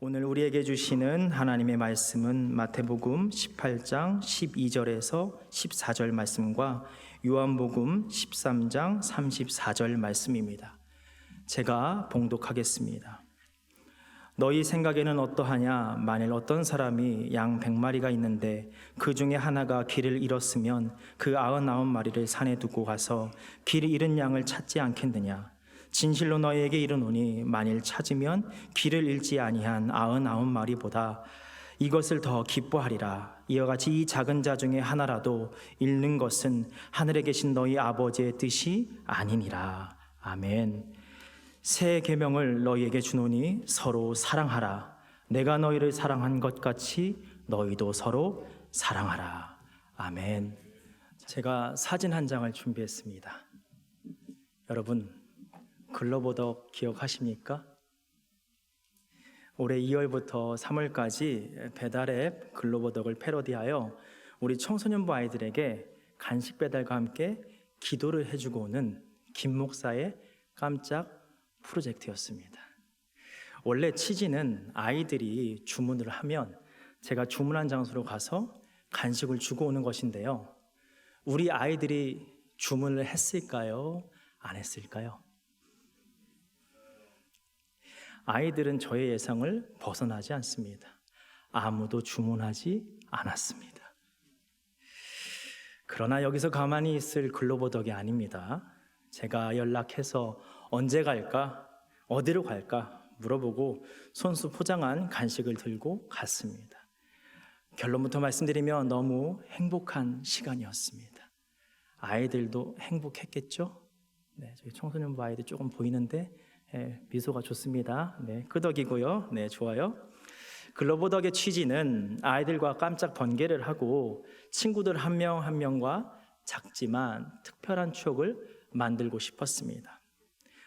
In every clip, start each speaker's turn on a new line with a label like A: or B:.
A: 오늘 우리에게 주시는 하나님의 말씀은 마태복음 18장 12절에서 14절 말씀과 요한복음 13장 34절 말씀입니다. 제가 봉독하겠습니다. 너희 생각에는 어떠하냐? 만일 어떤 사람이 양 100마리가 있는데 그 중에 하나가 길을 잃었으면 그 99마리를 산에 두고 가서 길을 잃은 양을 찾지 않겠느냐? 진실로 너희에게 이르노니 만일 찾으면 길을 잃지 아니한 99마리보다 이것을 더 기뻐하리라. 이와 같이 이 작은 자 중에 하나라도 잃는 것은 하늘에 계신 너희 아버지의 뜻이 아니니라. 아멘. 새 계명을 너희에게 주노니 서로 사랑하라. 내가 너희를 사랑한 것 같이 너희도 서로 사랑하라. 아멘. 제가 사진 한 장을 준비했습니다. 여러분, 글로버덕 기억하십니까? 올해 2월부터 3월까지 배달앱 글로버덕을 패러디하여 우리 청소년부 아이들에게 간식 배달과 함께 기도를 해주고 오는 김 목사의 깜짝 프로젝트였습니다. 원래 취지는 아이들이 주문을 하면 제가 주문한 장소로 가서 간식을 주고 오는 것인데요. 우리 아이들이 주문을 했을까요? 안 했을까요? 아이들은 저의 예상을 벗어나지 않습니다. 아무도 주문하지 않았습니다. 그러나 여기서 가만히 있을 글로버덕이 아닙니다. 제가 연락해서 언제 갈까? 어디로 갈까? 물어보고 손수 포장한 간식을 들고 갔습니다. 결론부터 말씀드리면 너무 행복한 시간이었습니다. 아이들도 행복했겠죠? 네, 저희 청소년부 아이들 조금 보이는데 미소가 좋습니다. 네, 끄덕이고요. 네, 좋아요. 글로버덕의 취지는 아이들과 깜짝 번개를 하고 친구들 한 명 한 명과 작지만 특별한 추억을 만들고 싶었습니다.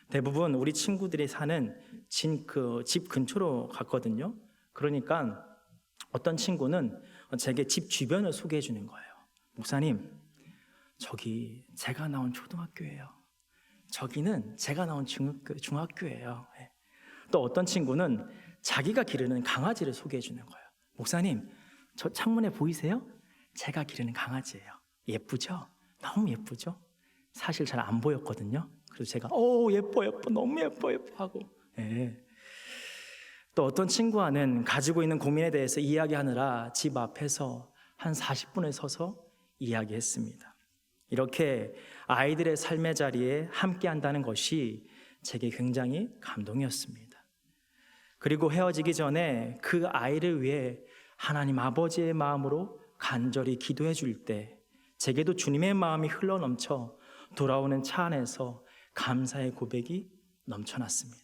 A: 대부분 우리 친구들이 사는 집 근처로 갔거든요. 그러니까 어떤 친구는 제게 집 주변을 소개해 주는 거예요. 목사님, 저기 제가 나온 초등학교예요. 저기는 제가 나온 중학교예요. 또 어떤 친구는 자기가 기르는 강아지를 소개해 주는 거예요. 목사님, 저 창문에 보이세요? 제가 기르는 강아지예요. 예쁘죠? 너무 예쁘죠? 사실 잘 안 보였거든요. 그래서 제가 예뻐 너무 예뻐 하고. 또 어떤 친구와는 가지고 있는 고민에 대해서 이야기하느라 집 앞에서 한 40분을 서서 이야기했습니다. 이렇게 아이들의 삶의 자리에 함께 한다는 것이 제게 굉장히 감동이었습니다. 그리고 헤어지기 전에 그 아이를 위해 하나님 아버지의 마음으로 간절히 기도해 줄 때 제게도 주님의 마음이 흘러넘쳐 돌아오는 차 안에서 감사의 고백이 넘쳐났습니다.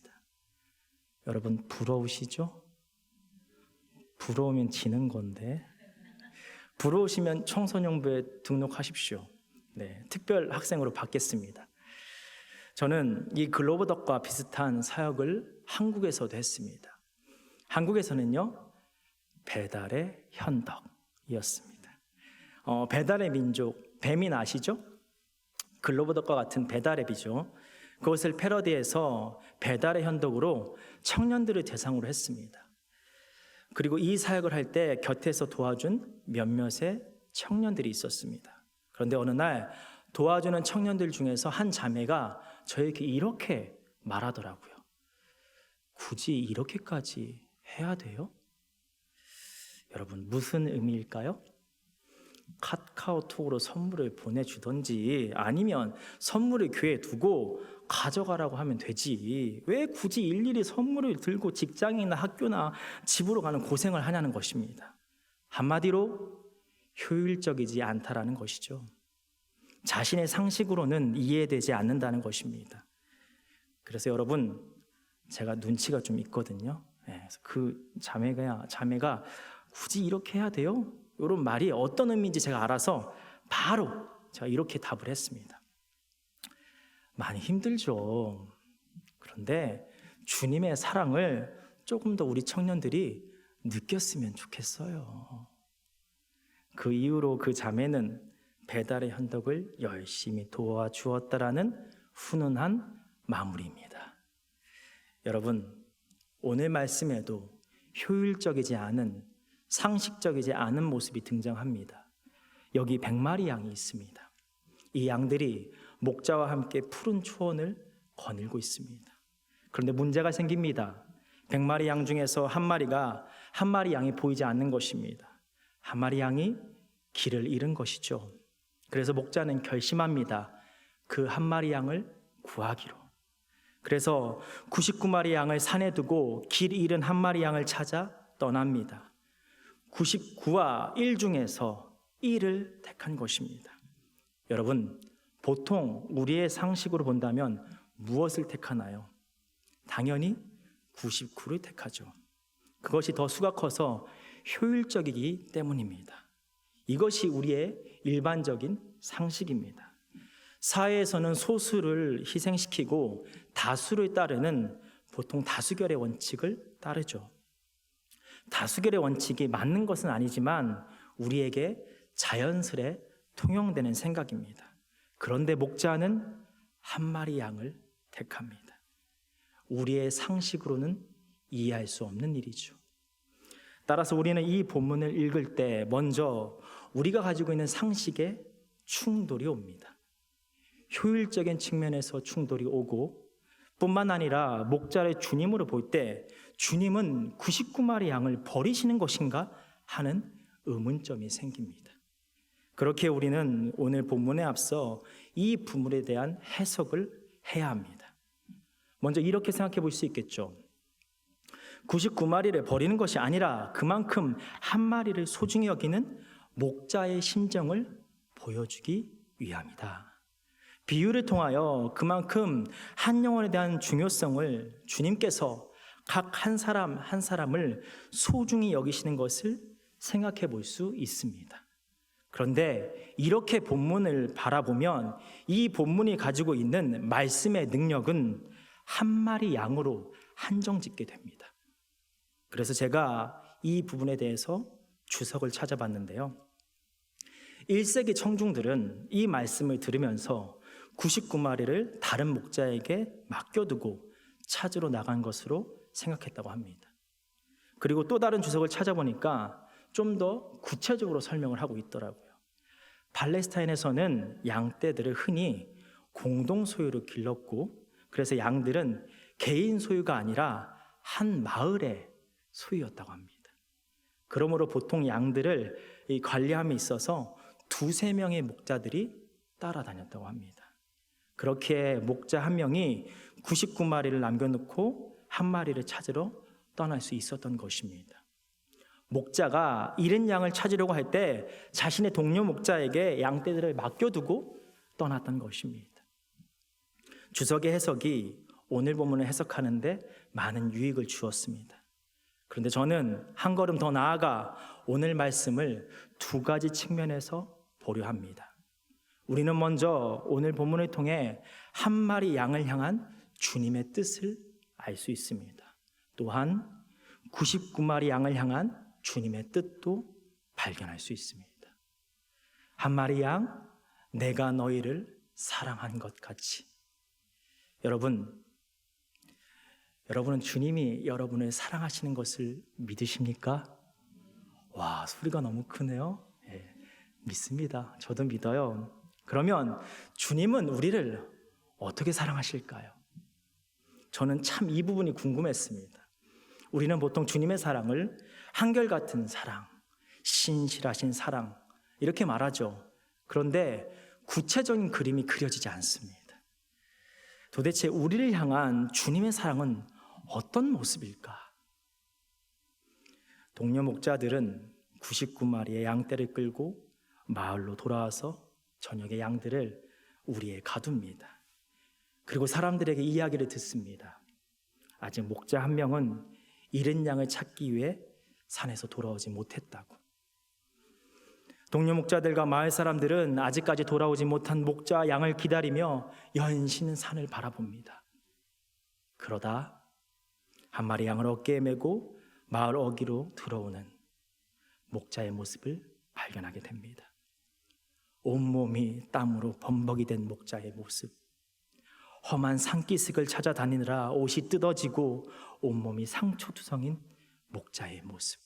A: 여러분, 부러우시죠? 부러우면 지는 건데. 부러우시면 청소년부에 등록하십시오. 네, 특별 학생으로 받겠습니다. 저는 이 글로버덕과 비슷한 사역을 한국에서도 했습니다. 한국에서는요, 배달의 현덕이었습니다. 배달의 민족, 배민 아시죠? 글로버덕과 같은 배달앱이죠. 그것을 패러디해서 배달의 현덕으로 청년들을 대상으로 했습니다. 그리고 이 사역을 할 때 곁에서 도와준 몇몇의 청년들이 있었습니다. 그런데 어느 날 도와주는 청년들 중에서 한 자매가 저에게 이렇게 말하더라고요. 굳이 이렇게까지 해야 돼요? 여러분, 무슨 의미일까요? 카카오톡으로 선물을 보내주던지 아니면 선물을 교회에 두고 가져가라고 하면 되지. 왜 굳이 일일이 선물을 들고 직장이나 학교나 집으로 가는 고생을 하냐는 것입니다. 한마디로 효율적이지 않다라는 것이죠. 자신의 상식으로는 이해되지 않는다는 것입니다. 그래서 여러분, 제가 눈치가 좀 있거든요. 그래서 그 자매가 굳이 이렇게 해야 돼요? 이런 말이 어떤 의미인지 제가 알아서 바로 제가 이렇게 답을 했습니다. 많이 힘들죠. 그런데 주님의 사랑을 조금 더 우리 청년들이 느꼈으면 좋겠어요. 그 이후로 그 자매는 배달의 현덕을 열심히 도와주었다라는 훈훈한 마무리입니다. 여러분, 오늘 말씀에도 효율적이지 않은, 상식적이지 않은 모습이 등장합니다. 여기 100마리 양이 있습니다. 이 양들이 목자와 함께 푸른 초원을 거닐고 있습니다. 그런데 문제가 생깁니다. 100마리 양 중에서 한 마리 양이 보이지 않는 것입니다. 한 마리 양이 길을 잃은 것이죠. 그래서 목자는 결심합니다. 그 한 마리 양을 구하기로. 그래서 99마리 양을 산에 두고 길 잃은 한 마리 양을 찾아 떠납니다. 99와 1 중에서 1을 택한 것입니다. 여러분, 보통 우리의 상식으로 본다면 무엇을 택하나요? 당연히 99를 택하죠. 그것이 더 수가 커서 효율적이기 때문입니다. 이것이 우리의 일반적인 상식입니다. 사회에서는 소수를 희생시키고 다수를 따르는 보통 다수결의 원칙을 따르죠. 다수결의 원칙이 맞는 것은 아니지만 우리에게 자연스레 통용되는 생각입니다. 그런데 목자는 한 마리 양을 택합니다. 우리의 상식으로는 이해할 수 없는 일이죠. 따라서 우리는 이 본문을 읽을 때 먼저 우리가 가지고 있는 상식에 충돌이 옵니다. 효율적인 측면에서 충돌이 오고 뿐만 아니라 목자를 주님으로 볼 때 주님은 99마리 양을 버리시는 것인가 하는 의문점이 생깁니다. 그렇게 우리는 오늘 본문에 앞서 이 부분에 대한 해석을 해야 합니다. 먼저 이렇게 생각해 볼 수 있겠죠. 99마리를 버리는 것이 아니라 그만큼 한 마리를 소중히 여기는 목자의 심정을 보여주기 위함이다. 비유를 통하여 그만큼 한 영혼에 대한 중요성을 주님께서 각 한 사람 한 사람을 소중히 여기시는 것을 생각해 볼 수 있습니다. 그런데 이렇게 본문을 바라보면 이 본문이 가지고 있는 말씀의 능력은 한 마리 양으로 한정짓게 됩니다. 그래서 제가 이 부분에 대해서 주석을 찾아봤는데요. 1세기 청중들은 이 말씀을 들으면서 99마리를 다른 목자에게 맡겨두고 찾으러 나간 것으로 생각했다고 합니다. 그리고 또 다른 주석을 찾아보니까 좀 더 구체적으로 설명을 하고 있더라고요. 팔레스타인에서는 양떼들을 흔히 공동 소유로 길렀고 그래서 양들은 개인 소유가 아니라 한 마을의 소유였다고 합니다. 그러므로 보통 양들을 관리함에 있어서 2-3명의 목자들이 따라다녔다고 합니다. 그렇게 목자 한 명이 99마리를 남겨놓고 한 마리를 찾으러 떠날 수 있었던 것입니다. 목자가 잃은 양을 찾으려고 할 때 자신의 동료 목자에게 양떼들을 맡겨두고 떠났던 것입니다. 주석의 해석이 오늘 본문을 해석하는데 많은 유익을 주었습니다. 그런데 저는 한 걸음 더 나아가 오늘 말씀을 2가지 측면에서 보려 합니다. 우리는 먼저 오늘 본문을 통해 한 마리 양을 향한 주님의 뜻을 알 수 있습니다. 또한 99마리 양을 향한 주님의 뜻도 발견할 수 있습니다. 한 마리 양, 내가 너희를 사랑한 것 같이. 여러분은 주님이 여러분을 사랑하시는 것을 믿으십니까? 와, 소리가 너무 크네요. 예, 믿습니다. 저도 믿어요. 그러면 주님은 우리를 어떻게 사랑하실까요? 저는 참 이 부분이 궁금했습니다. 우리는 보통 주님의 사랑을 한결같은 사랑, 신실하신 사랑 이렇게 말하죠. 그런데 구체적인 그림이 그려지지 않습니다. 도대체 우리를 향한 주님의 사랑은 어떤 모습일까? 동료 목자들은 99마리의 양떼를 끌고 마을로 돌아와서 저녁에 양들을 우리에 가둡니다. 그리고 사람들에게 이야기를 듣습니다. 아직 목자 한 명은 잃은 양을 찾기 위해 산에서 돌아오지 못했다고. 동료 목자들과 마을 사람들은 아직까지 돌아오지 못한 목자 양을 기다리며 연신 산을 바라봅니다. 그러다 한 마리 양을 어깨에 메고 마을 어귀로 들어오는 목자의 모습을 발견하게 됩니다. 온몸이 땀으로 범벅이 된 목자의 모습. 험한 산기슭을 찾아다니느라 옷이 뜯어지고 온몸이 상처투성인 목자의 모습.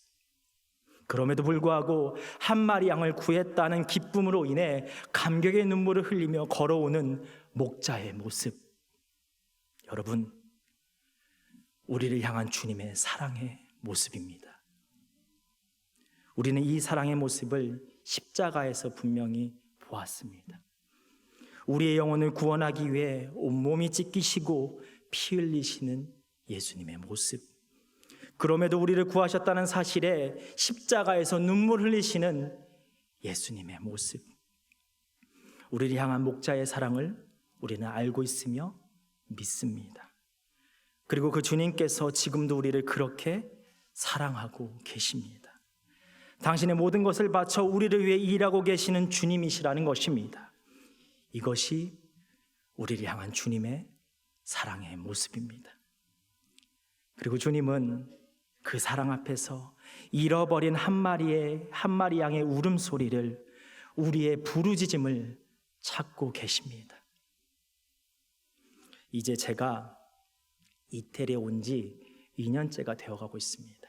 A: 그럼에도 불구하고 한 마리 양을 구했다는 기쁨으로 인해 감격의 눈물을 흘리며 걸어오는 목자의 모습. 여러분, 우리를 향한 주님의 사랑의 모습입니다. 우리는 이 사랑의 모습을 십자가에서 분명히 보았습니다. 우리의 영혼을 구원하기 위해 온몸이 찢기시고 피 흘리시는 예수님의 모습. 그럼에도 우리를 구하셨다는 사실에 십자가에서 눈물 흘리시는 예수님의 모습. 우리를 향한 목자의 사랑을 우리는 알고 있으며 믿습니다. 그리고 그 주님께서 지금도 우리를 그렇게 사랑하고 계십니다. 당신의 모든 것을 바쳐 우리를 위해 일하고 계시는 주님이시라는 것입니다. 이것이 우리를 향한 주님의 사랑의 모습입니다. 그리고 주님은 그 사랑 앞에서 잃어버린 한 마리 양의 울음소리를, 우리의 부르짖음을 찾고 계십니다. 이제 제가 이태리에 온 지 2년째가 되어가고 있습니다.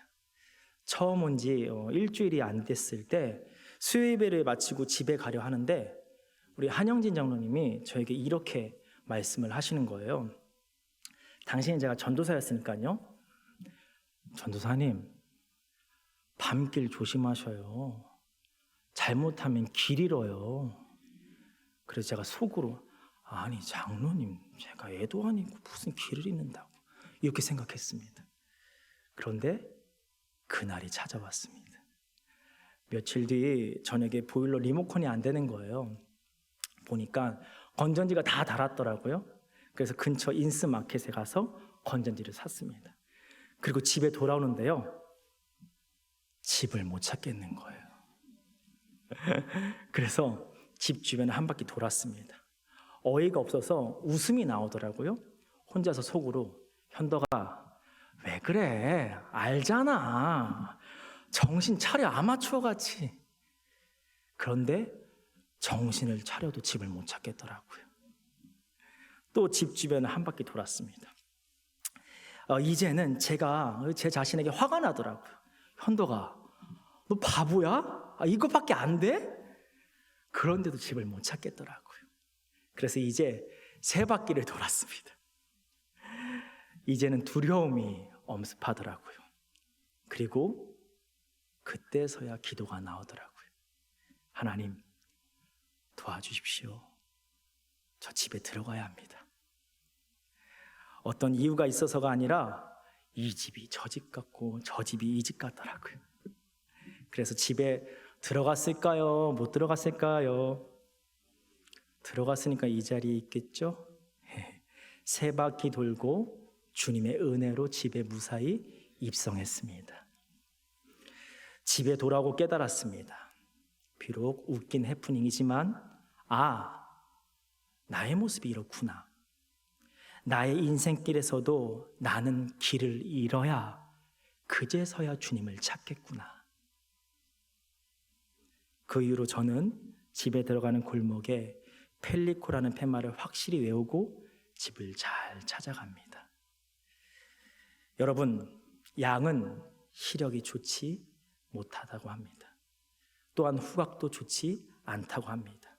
A: 처음 온 지 일주일이 안 됐을 때 수요예배를 마치고 집에 가려 하는데 우리 한영진 장로님이 저에게 이렇게 말씀을 하시는 거예요. 당시엔 제가 전도사였으니까요. 전도사님, 밤길 조심하셔요. 잘못하면 길 잃어요. 그래서 제가 속으로, 아니 장로님, 제가 애도 아니고 무슨 길을 잃는다고 이렇게 생각했습니다. 그런데 그날이 찾아왔습니다. 며칠 뒤 저녁에 보일러 리모컨이 안 되는 거예요. 보니까 건전지가 다 닳았더라고요. 그래서 근처 인스마켓에 가서 건전지를 샀습니다. 그리고 집에 돌아오는데요, 집을 못 찾겠는 거예요. 그래서 집 주변에 한 바퀴 돌았습니다. 어이가 없어서 웃음이 나오더라고요. 혼자서 속으로, 현덕아 왜 그래? 알잖아. 정신 차려, 아마추어같이. 그런데 정신을 차려도 집을 못 찾겠더라고요. 또 집 주변을 한 바퀴 돌았습니다. 이제는 제가 제 자신에게 화가 나더라고요. 현덕아, 너 바보야? 이것밖에 안 돼? 그런데도 집을 못 찾겠더라고요. 그래서 이제 3바퀴를 돌았습니다. 이제는 두려움이 엄습하더라고요. 그리고 그때서야 기도가 나오더라고요. 하나님, 도와주십시오. 저 집에 들어가야 합니다. 어떤 이유가 있어서가 아니라 이 집이 저 집 같고 저 집이 이 집 같더라고요. 그래서 집에 들어갔을까요? 못 들어갔을까요? 들어갔으니까 이 자리에 있겠죠? 3바퀴 돌고 주님의 은혜로 집에 무사히 입성했습니다. 집에 돌아오고 깨달았습니다. 비록 웃긴 해프닝이지만, 나의 모습이 이렇구나. 나의 인생길에서도 나는 길을 잃어야 그제서야 주님을 찾겠구나. 그 이후로 저는 집에 들어가는 골목에 펠리코라는 팻말을 확실히 외우고 집을 잘 찾아갑니다. 여러분, 양은 시력이 좋지 못하다고 합니다. 또한 후각도 좋지 않다고 합니다.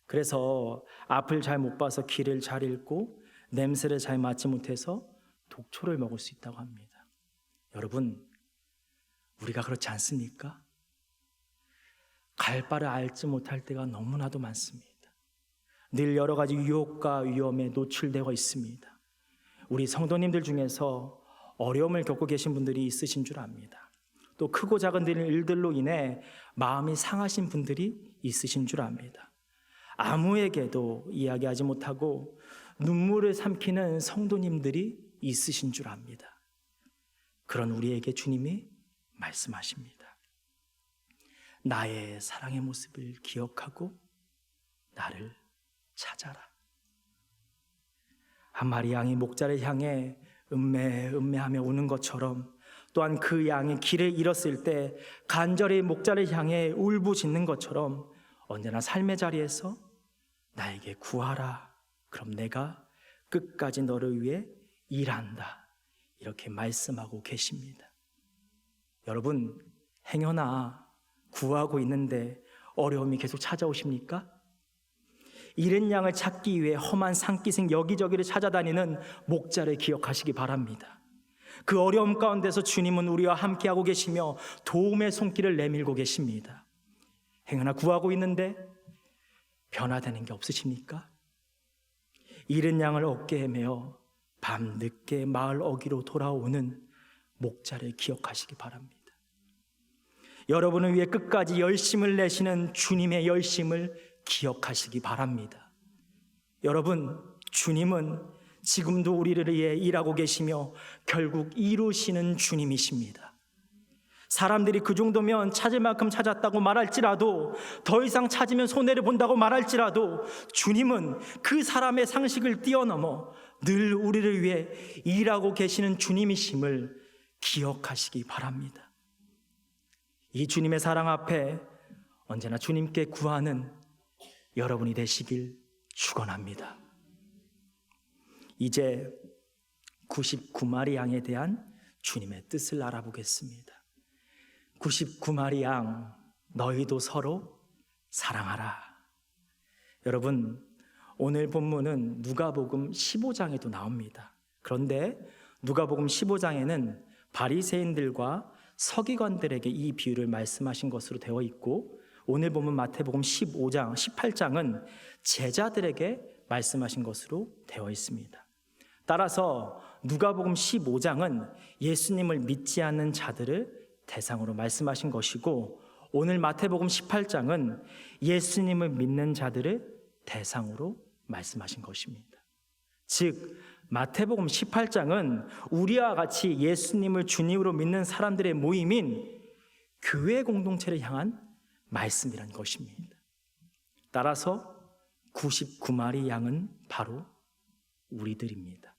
A: 그래서 앞을 잘 못 봐서 길을 잘 잃고 냄새를 잘 맡지 못해서 독초를 먹을 수 있다고 합니다. 여러분, 우리가 그렇지 않습니까? 갈 바를 알지 못할 때가 너무나도 많습니다. 늘 여러 가지 유혹과 위험에 노출되어 있습니다. 우리 성도님들 중에서 어려움을 겪고 계신 분들이 있으신 줄 압니다. 또 크고 작은 일들로 인해 마음이 상하신 분들이 있으신 줄 압니다. 아무에게도 이야기하지 못하고 눈물을 삼키는 성도님들이 있으신 줄 압니다. 그런 우리에게 주님이 말씀하십니다. 나의 사랑의 모습을 기억하고 나를 찾아라. 한 마리 양이 목자를 향해 음매하며 우는 것처럼, 또한 그 양이 길을 잃었을 때 간절히 목자를 향해 울부짖는 것처럼 언제나 삶의 자리에서 나에게 구하라. 그럼 내가 끝까지 너를 위해 일한다. 이렇게 말씀하고 계십니다. 여러분, 행여나 구하고 있는데 어려움이 계속 찾아오십니까? 잃은 양을 찾기 위해 험한 산기슭 여기저기를 찾아다니는 목자를 기억하시기 바랍니다. 그 어려움 가운데서 주님은 우리와 함께하고 계시며 도움의 손길을 내밀고 계십니다. 행여나 구하고 있는데 변화되는 게 없으십니까? 잃은 양을 어깨에 메어 밤늦게 마을 어귀로 돌아오는 목자를 기억하시기 바랍니다. 여러분을 위해 끝까지 열심을 내시는 주님의 열심을 기억하시기 바랍니다. 여러분, 주님은 지금도 우리를 위해 일하고 계시며 결국 이루시는 주님이십니다. 사람들이 그 정도면 찾을 만큼 찾았다고 말할지라도, 더 이상 찾으면 손해를 본다고 말할지라도 주님은 그 사람의 상식을 뛰어넘어 늘 우리를 위해 일하고 계시는 주님이심을 기억하시기 바랍니다. 이 주님의 사랑 앞에 언제나 주님께 구하는 여러분이 되시길 축원합니다. 이제 99마리 양에 대한 주님의 뜻을 알아보겠습니다. 99마리 양, 너희도 서로 사랑하라. 여러분, 오늘 본문은 누가복음 15장에도 나옵니다. 그런데 누가복음 15장에는 바리새인들과 서기관들에게 이 비유를 말씀하신 것으로 되어 있고, 오늘 보면 마태복음 15장, 18장은 제자들에게 말씀하신 것으로 되어 있습니다. 따라서 누가복음 15장은 예수님을 믿지 않는 자들을 대상으로 말씀하신 것이고, 오늘 마태복음 18장은 예수님을 믿는 자들을 대상으로 말씀하신 것입니다. 즉, 마태복음 18장은 우리와 같이 예수님을 주님으로 믿는 사람들의 모임인 교회 공동체를 향한 말씀이란 것입니다. 따라서 99마리 양은 바로 우리들입니다.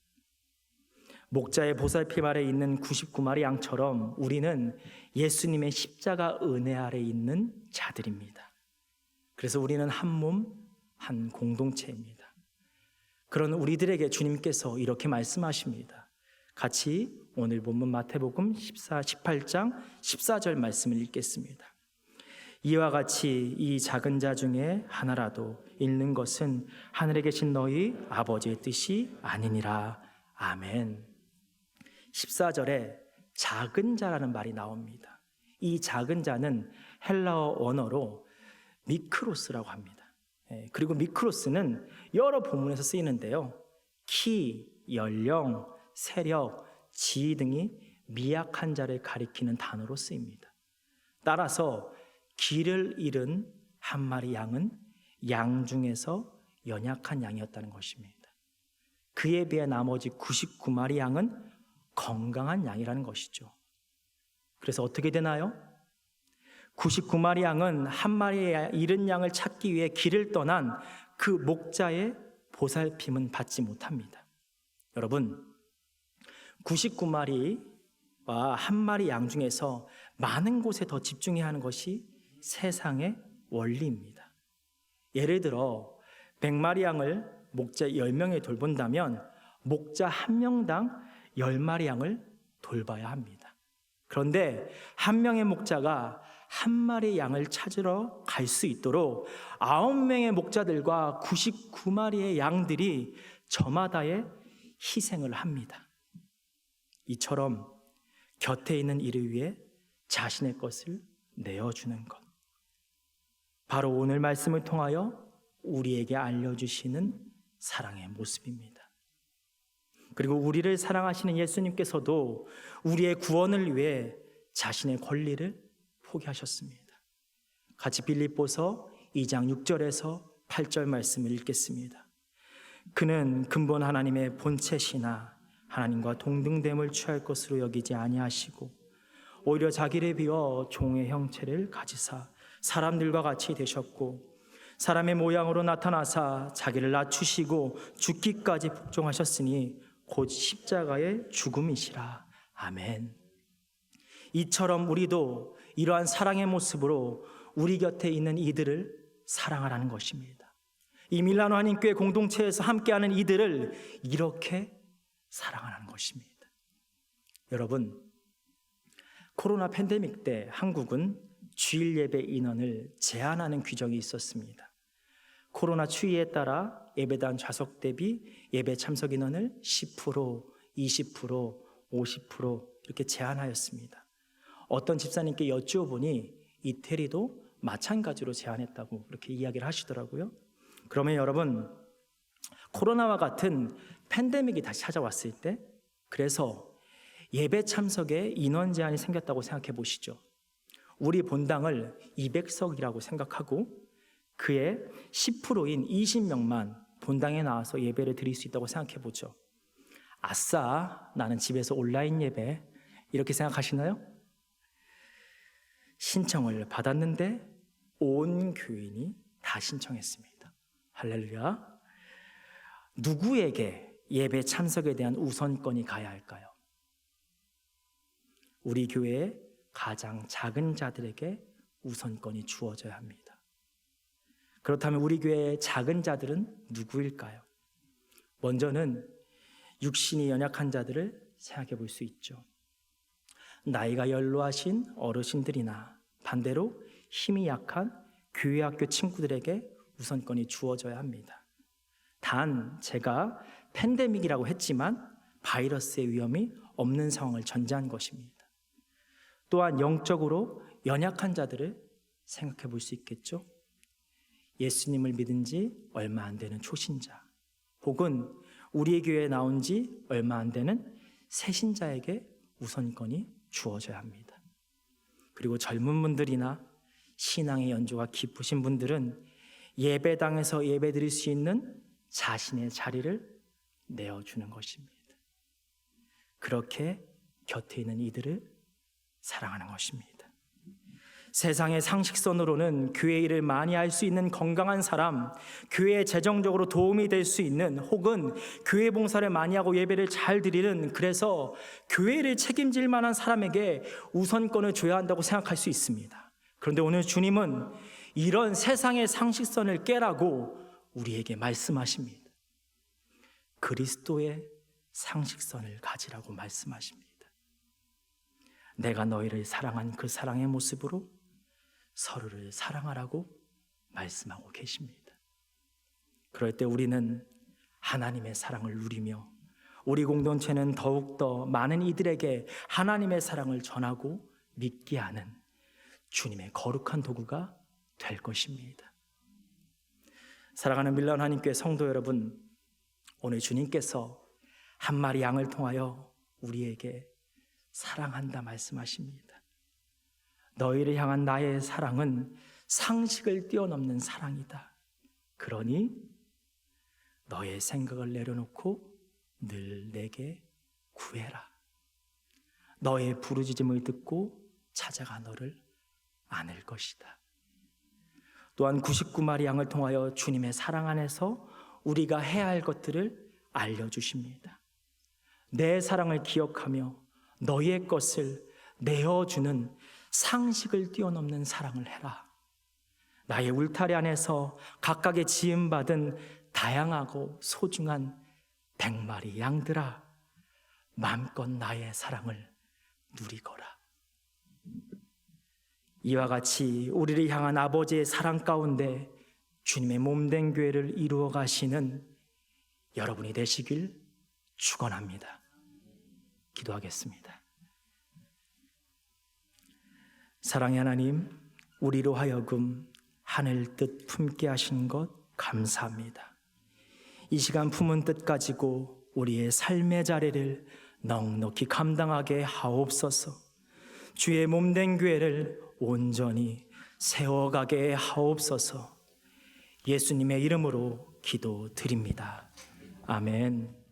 A: 목자의 보살핌 아래 있는 99마리 양처럼 우리는 예수님의 십자가 은혜 아래 있는 자들입니다. 그래서 우리는 한 몸, 한 공동체입니다. 그런 우리들에게 주님께서 이렇게 말씀하십니다. 같이 오늘 본문 마태복음 18장 14절 말씀을 읽겠습니다. 이와 같이 이 작은 자 중에 하나라도 잃는 것은 하늘에 계신 너희 아버지의 뜻이 아니니라. 아멘. 14절에 작은 자라는 말이 나옵니다. 이 작은 자는 헬라어 언어로 미크로스라고 합니다. 그리고 미크로스는 여러 본문에서 쓰이는데요, 키, 연령, 세력, 지위 등이 미약한 자를 가리키는 단어로 쓰입니다. 따라서 길을 잃은 한 마리 양은 양 중에서 연약한 양이었다는 것입니다. 그에 비해 나머지 99마리 양은 건강한 양이라는 것이죠. 그래서 어떻게 되나요? 99마리 양은 한 마리의 잃은 양을 찾기 위해 길을 떠난 그 목자의 보살핌은 받지 못합니다. 여러분, 99마리와 한 마리 양 중에서 많은 곳에 더 집중해야 하는 것이 세상의 원리입니다. 예를 들어 100마리 양을 목자 10명이 돌본다면 목자 1명당 10마리 양을 돌봐야 합니다. 그런데 한 명의 목자가 한 마리의 양을 찾으러 갈 수 있도록 9명의 목자들과 99마리의 양들이 저마다의 희생을 합니다. 이처럼 곁에 있는 이를 위해 자신의 것을 내어주는 것, 바로 오늘 말씀을 통하여 우리에게 알려주시는 사랑의 모습입니다. 그리고 우리를 사랑하시는 예수님께서도 우리의 구원을 위해 자신의 권리를 포기하셨습니다. 같이 빌립보서 2장 6절에서 8절 말씀을 읽겠습니다. 그는 근본 하나님의 본체시나 하나님과 동등됨을 취할 것으로 여기지 아니하시고 오히려 자기를 비워 종의 형체를 가지사 사람들과 같이 되셨고 사람의 모양으로 나타나사 자기를 낮추시고 죽기까지 복종하셨으니 곧 십자가의 죽음이시라. 아멘. 이처럼 우리도 이러한 사랑의 모습으로 우리 곁에 있는 이들을 사랑하라는 것입니다. 이 밀라노 한인교회 공동체에서 함께하는 이들을 이렇게 사랑하라는 것입니다. 여러분, 코로나 팬데믹 때 한국은 주일 예배 인원을 제한하는 규정이 있었습니다. 코로나 추이에 따라 예배당 좌석 대비 예배 참석 인원을 10%, 20%, 50% 이렇게 제한하였습니다. 어떤 집사님께 여쭈어보니 이태리도 마찬가지로 제한했다고 이렇게 이야기를 하시더라고요. 그러면 여러분, 코로나와 같은 팬데믹이 다시 찾아왔을 때, 그래서 예배 참석에 인원 제한이 생겼다고 생각해 보시죠. 우리 본당을 200석이라고 생각하고 그의 10%인 20명만 본당에 나와서 예배를 드릴 수 있다고 생각해 보죠. 아싸, 나는 집에서 온라인 예배, 이렇게 생각하시나요? 신청을 받았는데 온 교인이 다 신청했습니다. 할렐루야. 누구에게 예배 참석에 대한 우선권이 가야 할까요? 우리 교회의 가장 작은 자들에게 우선권이 주어져야 합니다. 그렇다면 우리 교회의 작은 자들은 누구일까요? 먼저는 육신이 연약한 자들을 생각해 볼 수 있죠. 나이가 연로하신 어르신들이나 반대로 힘이 약한 교회 학교 친구들에게 우선권이 주어져야 합니다. 단 제가 팬데믹이라고 했지만 바이러스의 위험이 없는 상황을 전제한 것입니다. 또한 영적으로 연약한 자들을 생각해 볼 수 있겠죠. 예수님을 믿은 지 얼마 안 되는 초신자, 혹은 우리의 교회에 나온 지 얼마 안 되는 새신자에게 우선권이 주어져야 합니다. 그리고 젊은 분들이나 신앙의 연조가 깊으신 분들은 예배당에서 예배드릴 수 있는 자신의 자리를 내어주는 것입니다. 그렇게 곁에 있는 이들을 사랑하는 것입니다. 세상의 상식선으로는 교회 일을 많이 할 수 있는 건강한 사람, 교회에 재정적으로 도움이 될 수 있는, 혹은 교회 봉사를 많이 하고 예배를 잘 드리는, 그래서 교회를 책임질 만한 사람에게 우선권을 줘야 한다고 생각할 수 있습니다. 그런데 오늘 주님은 이런 세상의 상식선을 깨라고 우리에게 말씀하십니다. 그리스도의 상식선을 가지라고 말씀하십니다. 내가 너희를 사랑한 그 사랑의 모습으로 서로를 사랑하라고 말씀하고 계십니다. 그럴 때 우리는 하나님의 사랑을 누리며 우리 공동체는 더욱더 많은 이들에게 하나님의 사랑을 전하고 믿게 하는 주님의 거룩한 도구가 될 것입니다. 사랑하는 밀라온 하나님교회 성도 여러분, 오늘 주님께서 한 마리 양을 통하여 우리에게 사랑한다 말씀하십니다. 너희를 향한 나의 사랑은 상식을 뛰어넘는 사랑이다. 그러니 너의 생각을 내려놓고 늘 내게 구해라. 너의 부르짖음을 듣고 찾아가 너를 안을 것이다. 또한 99마리 양을 통하여 주님의 사랑 안에서 우리가 해야 할 것들을 알려주십니다. 내 사랑을 기억하며 너의 것을 내어주는 상식을 뛰어넘는 사랑을 해라. 나의 울타리 안에서 각각의 지음받은 다양하고 소중한 100마리 양들아, 마음껏 나의 사랑을 누리거라. 이와 같이 우리를 향한 아버지의 사랑 가운데 주님의 몸된 교회를 이루어 가시는 여러분이 되시길 축원합니다. 기도하겠습니다. 사랑의 하나님, 우리로 하여금 하늘 뜻 품게 하신 것 감사합니다. 이 시간 품은 뜻 가지고 우리의 삶의 자리를 넉넉히 감당하게 하옵소서. 주의 몸된 교회를 온전히 세워가게 하옵소서. 예수님의 이름으로 기도드립니다. 아멘.